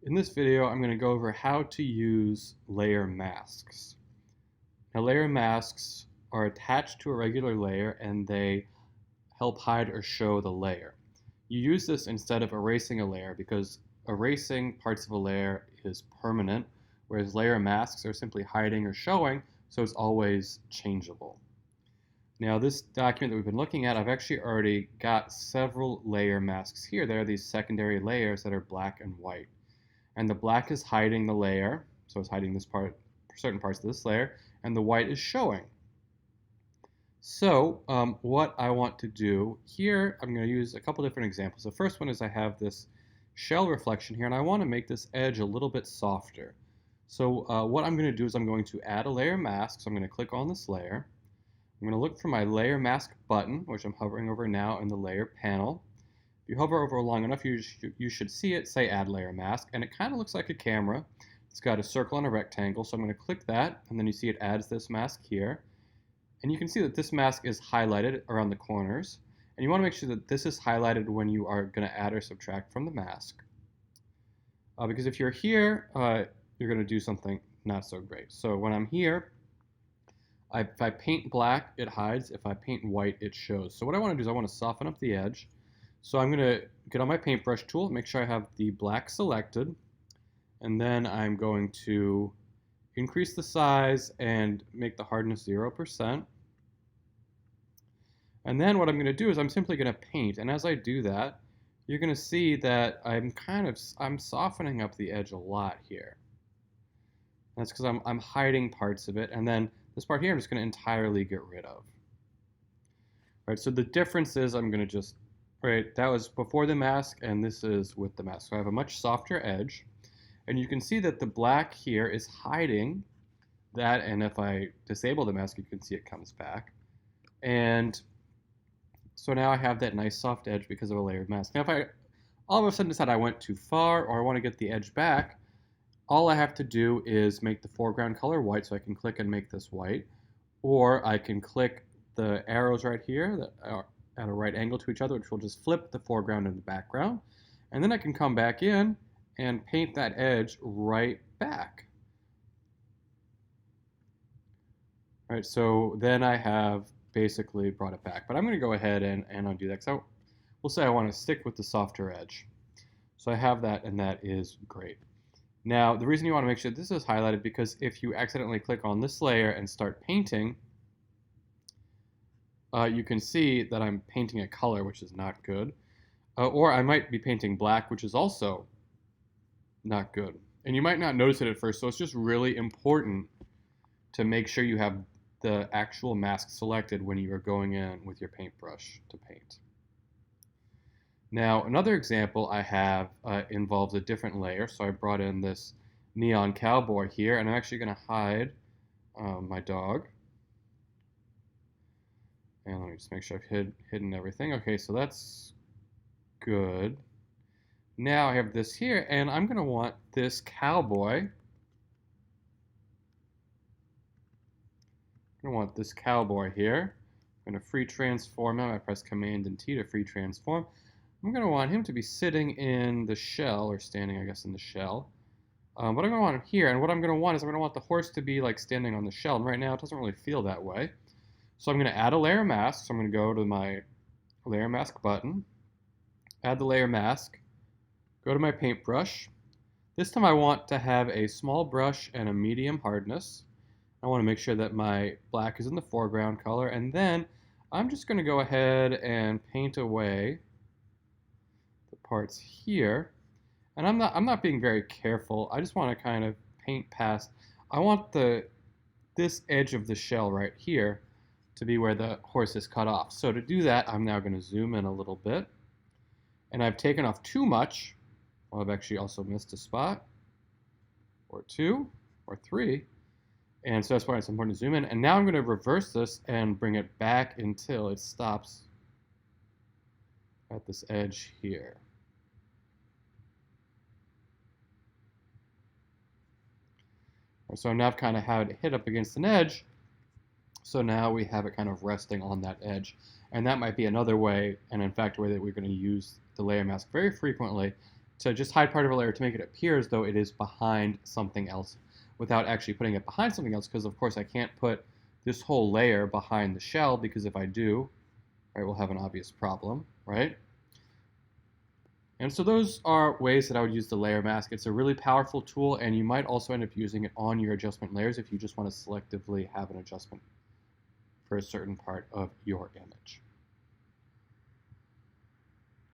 In this video, I'm going to go over how to use layer masks. Now, layer masks are attached to a regular layer and they help hide or show the layer. You use this instead of erasing a layer because erasing parts of a layer is permanent, whereas layer masks are simply hiding or showing, so it's always changeable. Now, this document that we've been looking at, I've actually already got several layer masks here. There are these secondary layers that are black and white. And the black is hiding the layer, so it's hiding this part, certain parts of this layer, and the white is showing. So what I want to do here, I'm going to use a couple different examples. The first one is I have this shell reflection here, and I want to make this edge a little bit softer. So what I'm going to do is I'm going to add a layer mask. So I'm going to click on this layer. I'm going to look for my layer mask button, which I'm hovering over now in the layer panel. If you hover over long enough, you should see it say add layer mask, and it kind of looks like a camera. It's got a circle and a rectangle, so I'm going to click that, and then you see it adds this mask here. And you can see that this mask is highlighted around the corners, and you want to make sure that this is highlighted when you are going to add or subtract from the mask. Because if you're here, you're going to do something not so great. So when I'm here, if I paint black, it hides. If I paint white, it shows. So what I want to do is I want to soften up the edge. So I'm going to get on my paintbrush tool, make sure I have the black selected, and then I'm going to increase the size and make the hardness 0%. And then what I'm going to do is I'm simply going to paint, and as I do that, you're going to see that I'm softening up the edge a lot here. That's because I'm hiding parts of it, and then this part here I'm just going to entirely get rid of. All right, so the difference is I'm going to just, right, that was before the mask, and this is with the mask. So I have a much softer edge, and you can see that the black here is hiding that, and if I disable the mask, you can see it comes back. And so now I have that nice soft edge because of a layered mask. Now if I all of a sudden decide I went too far or I want to get the edge back, all I have to do is make the foreground color white, so I can click and make this white, or I can click the arrows right here that are at a right angle to each other, which will just flip the foreground and the background, and then I can come back in and paint that edge right back. All right, so then I have basically brought it back, but I'm going to go ahead and undo that, because we'll say I want to stick with the softer edge. So I have that, and that is great. Now, the reason you want to make sure this is highlighted, because if you accidentally click on this layer and start painting, you can see that I'm painting a color, which is not good. Or I might be painting black, which is also not good. And you might not notice it at first, so it's just really important to make sure you have the actual mask selected when you are going in with your paintbrush to paint. Now, another example I have involves a different layer. So I brought in this neon cowboy here, and I'm actually going to hide my dog. And let me just make sure I've hidden everything. Okay, so that's good. Now I have this here, and I'm going to want this cowboy. I'm going to want this cowboy here. I'm going to free transform him. I press Command and T to free transform. I'm going to want him to be sitting in the shell, or standing, I guess, in the shell. But I'm going to want him here, and what I'm going to want is I'm going to want the horse to be like standing on the shell. And right now it doesn't really feel that way. So I'm going to add a layer mask. So I'm going to go to my layer mask button, add the layer mask, go to my paintbrush. This time I want to have a small brush and a medium hardness. I want to make sure that my black is in the foreground color, and then I'm just going to go ahead and paint away the parts here. And I'm not being very careful. I just want to kind of paint past. I want this edge of the shell right here to be where the horse is cut off. So to do that, I'm now going to zoom in a little bit. And I've taken off too much. Well, I've actually also missed a spot, or two, or three. And so that's why it's important to zoom in. And now I'm going to reverse this and bring it back until it stops at this edge here. So now I've kind of had it hit up against an edge. So now we have it kind of resting on that edge. And that might be another way, and in fact a way that we're going to use the layer mask very frequently, to just hide part of a layer to make it appear as though it is behind something else without actually putting it behind something else, because of course I can't put this whole layer behind the shell, because if I do, right, we'll have an obvious problem, right? And so those are ways that I would use the layer mask. It's a really powerful tool, and you might also end up using it on your adjustment layers if you just want to selectively have an adjustment for a certain part of your image.